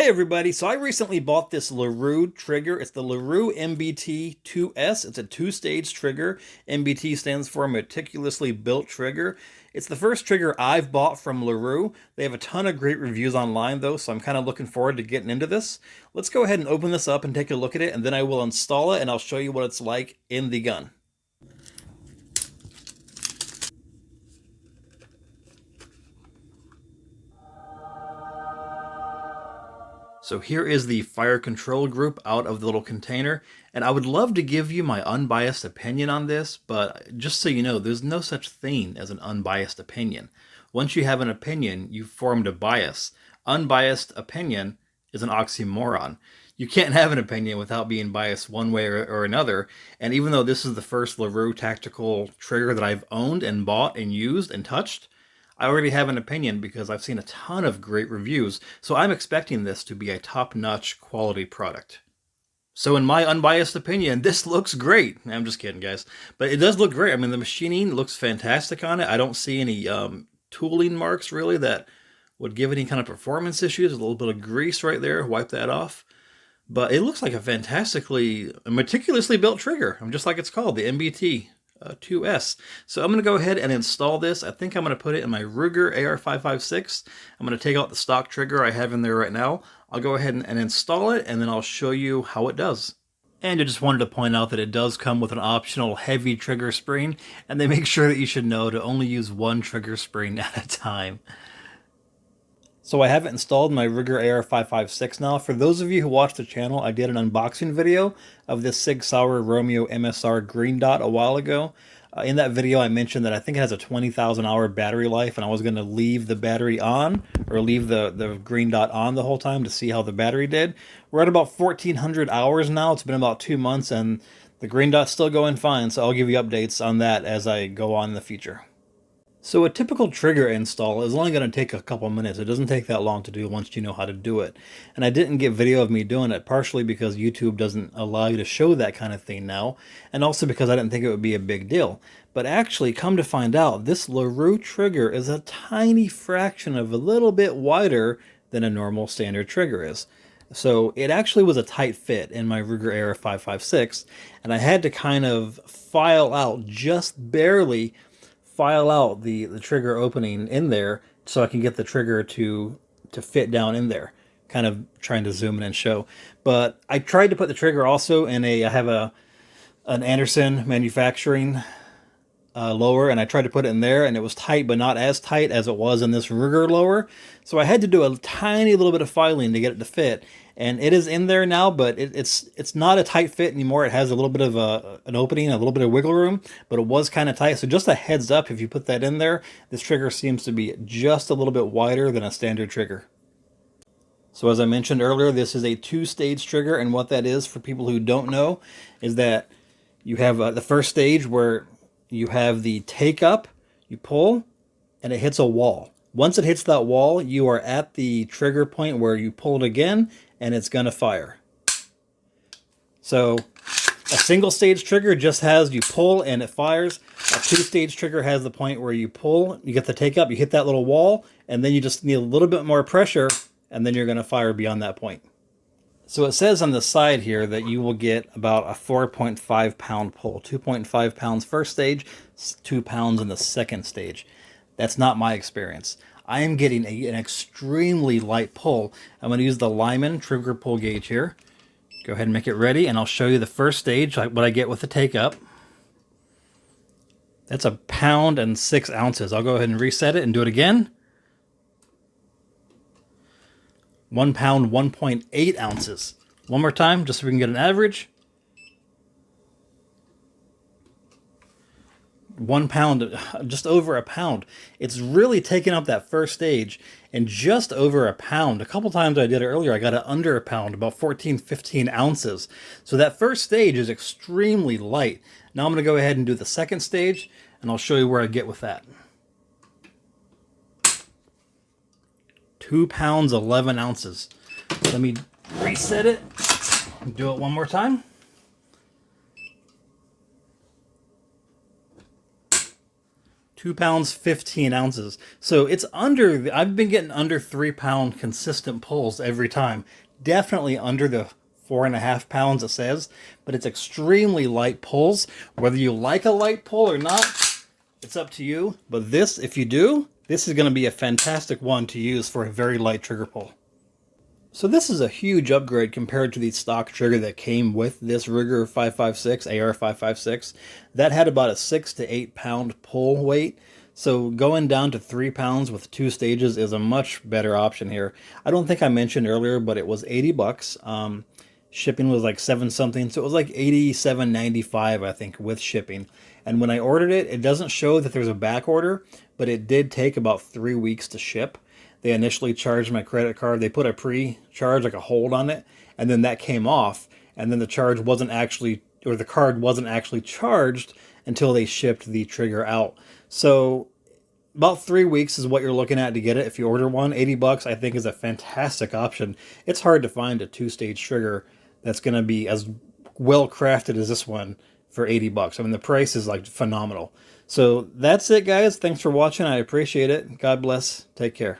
Hey everybody, so I recently bought this LaRue trigger. It's the LaRue MBT-2S. It's a two-stage trigger. MBT stands for meticulously built trigger. It's the first trigger I've bought from LaRue. They have a ton of great reviews online though, so I'm kind of looking forward to getting into this. Let's go ahead and open this up and take a look at it, and then I will install it and I'll show you what it's like in the gun. So here is the fire control group out of the little container, and I would love to give you my unbiased opinion on this, but just so you know, there's no such thing as an unbiased opinion. Once you have an opinion, you've formed a bias. Unbiased opinion is an oxymoron. You can't have an opinion without being biased one way or another, and even though this is the first LaRue Tactical trigger that I've owned and bought and used and touched, I already have an opinion because I've seen a ton of great reviews, so I'm expecting this to be a top-notch quality product. So in my unbiased opinion, this looks great. I'm just kidding, guys. But it does look great. I mean, the machining looks fantastic on it. I don't see any tooling marks, really, that would give any kind of performance issues. A little bit of grease right there. Wipe that off. But it looks like a meticulously built trigger. Just like it's called, the MBT. 2S. So I'm going to go ahead and install this. I think I'm going to put it in my Ruger AR-556. I'm going to take out the stock trigger I have in there right now. I'll go ahead and install it, and then I'll show you how it does. And I just wanted to point out that it does come with an optional heavy trigger spring, and they make sure that you should know to only use one trigger spring at a time. So I have it installed in my Ruger AR-556 now. For those of you who watch the channel, I did an unboxing video of this Sig Sauer Romeo MSR green dot a while ago. In that video I mentioned that I think it has a 20,000 hour battery life, and I was going to leave the battery on, or leave the green dot on the whole time to see how the battery did. We're at about 1,400 hours now. It's been about 2 months and the green dot's still going fine, so I'll give you updates on that as I go on in the future. So a typical trigger install is only going to take a couple minutes. It doesn't take that long to do once you know how to do it. And I didn't get video of me doing it, partially because YouTube doesn't allow you to show that kind of thing now, and also because I didn't think it would be a big deal. But actually, come to find out, this LaRue trigger is a tiny fraction of a little bit wider than a normal standard trigger is. So it actually was a tight fit in my Ruger AR-556, and I had to kind of file out, just barely file out the trigger opening in there so I can get the trigger to fit down in there. Kind of trying to zoom in and show. But I tried to put the trigger also in I have an Anderson manufacturing lower, and I tried to put it in there, and it was tight, but not as tight as it was in this Ruger lower. So I had to do a tiny little bit of filing to get it to fit, and it is in there now, but it's not a tight fit anymore. It has a little bit of an opening, a little bit of wiggle room, but it was kind of tight. So just a heads up, if you put that in there, this trigger seems to be just a little bit wider than a standard trigger. So as I mentioned earlier, this is a two-stage trigger, and what that is, for people who don't know, is that you have the first stage where you have the take up, you pull, and it hits a wall. Once it hits that wall, you are at the trigger point where you pull it again, and it's going to fire. So a single stage trigger just has you pull and it fires. A two-stage trigger has the point where you pull, you get the take up, you hit that little wall, and then you just need a little bit more pressure, and then you're going to fire beyond that point. So it says on the side here that you will get about a 4.5 pound pull. 2.5 pounds first stage, 2 pounds in the second stage. That's not my experience. I am getting an extremely light pull. I'm going to use the Lyman trigger pull gauge here. Go ahead and make it ready, and I'll show you the first stage, like what I get with the take up. That's 1 pound and 6 ounces. I'll go ahead and reset it and do it again. 1 pound, 1.8 ounces. One more time, just so we can get an average. 1 pound, just over 1 pound. It's really taken up that first stage, and just over 1 pound. A couple times I did it earlier, I got it under 1 pound, about 14, 15 ounces. So that first stage is extremely light. Now I'm going to go ahead and do the second stage, and I'll show you where I get with that. 2 pounds, 11 ounces. Let me reset it and do it one more time. 2 pounds 15 ounces. So it's under, I've been getting under 3 pound consistent pulls every time. Definitely under the 4.5 pounds it says, but it's extremely light pulls. Whether you like a light pull or not, it's up to you. But this, if you do, this is going to be a fantastic one to use for a very light trigger pull. So this is a huge upgrade compared to the stock trigger that came with this Ruger 556, AR 556. That had about a 6 to 8 pound pull weight. So going down to 3 pounds with 2 stages is a much better option here. I don't think I mentioned earlier, but it was 80 bucks. Shipping was like 7 something, so it was like 87.95 I think with shipping. And when I ordered it, it doesn't show that there's a back order, but it did take about 3 weeks to ship. They initially charged my credit card. They put a pre-charge, like a hold on it, and then that came off, and then the charge wasn't actually, or the card wasn't actually charged until they shipped the trigger out. So about 3 weeks is what you're looking at to get it if you order one. 80 bucks I think is a fantastic option. It's hard to find a 2-stage trigger that's going to be as well crafted as this one for 80 bucks. I mean, the price is like phenomenal. So that's it, guys. Thanks for watching. I appreciate it. God bless. Take care.